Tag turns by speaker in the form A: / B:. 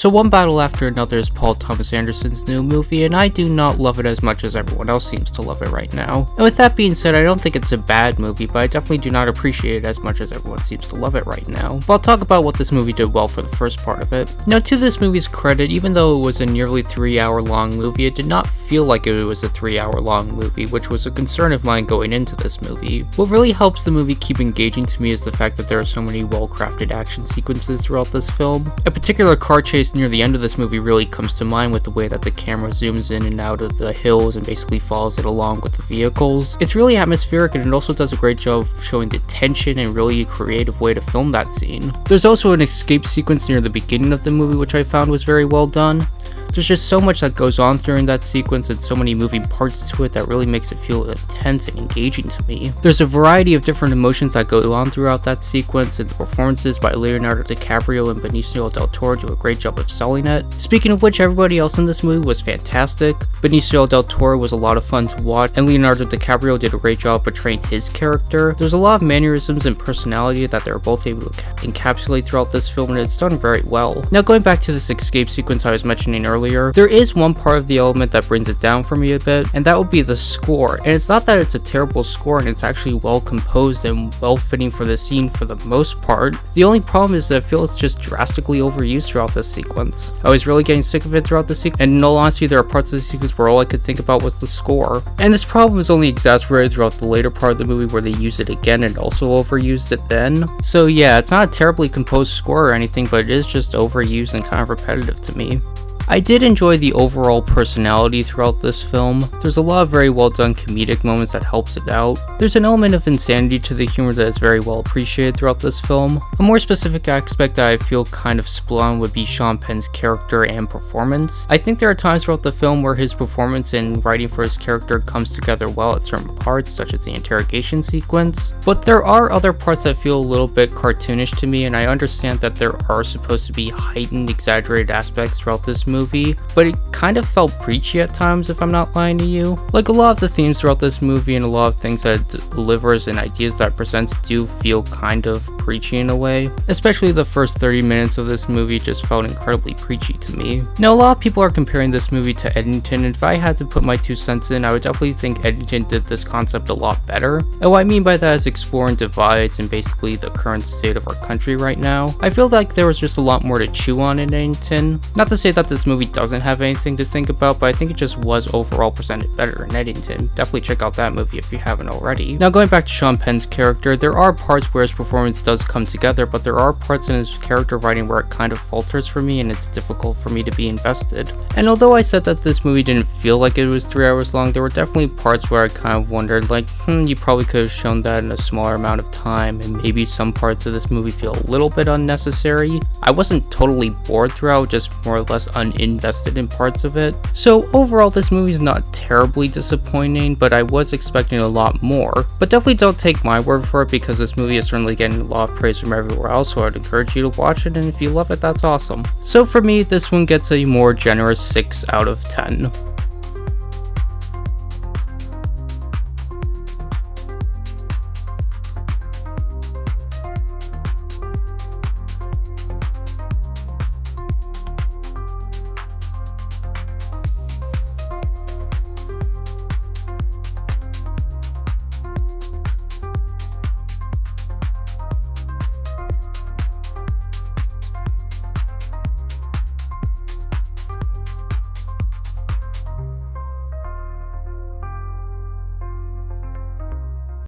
A: So one battle after another is Paul Thomas Anderson's new movie, and I do not love it as much as everyone else seems to love it right now. And with that being said, I don't think it's a bad movie, but I definitely do not appreciate it as much as everyone seems to love it right now. But I'll talk about what this movie did well for the first part of it. Now, to this movie's credit, even though it was a nearly 3-hour long movie, it did not feel like it was a 3-hour long movie, which was a concern of mine going into this movie. What really helps the movie keep engaging to me is the fact that there are so many well-crafted action sequences throughout this film. A particular car chase near the end of this movie really comes to mind with the way that the camera zooms in and out of the hills and basically follows it along with the vehicles. It's really atmospheric, and it also does a great job of showing the tension and really a creative way to film that scene. There's also an escape sequence near the beginning of the movie which I found was very well done. There's just so much that goes on during that sequence and so many moving parts to it that really makes it feel intense and engaging to me. There's a variety of different emotions that go on throughout that sequence, and the performances by Leonardo DiCaprio and Benicio del Toro do a great job of selling it. Speaking of which, everybody else in this movie was fantastic. Benicio del Toro was a lot of fun to watch, and Leonardo DiCaprio did a great job portraying his character. There's a lot of mannerisms and personality that they're both able to encapsulate throughout this film, and it's done very well. Now, going back to this escape sequence I was mentioning earlier, there is one part of the element that brings it down for me a bit, and that would be the score. And it's not that it's a terrible score, and it's actually well composed and well fitting for the scene for the most part. The only problem is that I feel it's just drastically overused throughout this sequence. I was really getting sick of it throughout the sequence, and in all honesty, there are parts of the sequence where all I could think about was the score. And this problem is only exacerbated throughout the later part of the movie where they use it again and also overused it then. So yeah, it's not a terribly composed score or anything, but it is just overused and kind of repetitive to me. I did enjoy the overall personality throughout this film. There's a lot of very well done comedic moments that helps it out. There's an element of insanity to the humor that is very well appreciated throughout this film. A more specific aspect that I feel kind of split on would be Sean Penn's character and performance. I think there are times throughout the film where his performance and writing for his character comes together well at certain parts, such as the interrogation sequence, but there are other parts that feel a little bit cartoonish to me, and I understand that there are supposed to be heightened, exaggerated aspects throughout this movie, but it kind of felt preachy at times, if I'm not lying to you. Like, a lot of the themes throughout this movie and a lot of things that it delivers and ideas that it presents do feel kind of preachy in a way. Especially the first 30 minutes of this movie just felt incredibly preachy to me. Now, a lot of people are comparing this movie to Eddington, and if I had to put my 2 cents in, I would definitely think Eddington did this concept a lot better. And what I mean by that is exploring divides and basically the current state of our country right now. I feel like there was just a lot more to chew on in Eddington. Not to say that this movie doesn't have anything to think about, but I think it just was overall presented better in Eddington. Definitely check out that movie if you haven't already. Now, going back to Sean Penn's character, there are parts where his performance does come together, but there are parts in his character writing where it kind of falters for me and it's difficult for me to be invested. And although I said that this movie didn't feel like it was 3 hours long, there were definitely parts where I kind of wondered, like, you probably could have shown that in a smaller amount of time, and maybe some parts of this movie feel a little bit unnecessary. I wasn't totally bored throughout, just more or less uninvested in parts of it. So overall, this movie is not terribly disappointing, but I was expecting a lot more. But definitely don't take my word for it, because this movie is certainly getting a lot of praise from everywhere else, so I'd encourage you to watch it, and if you love it, that's awesome. So for me, this one gets a more generous 6 out of 10.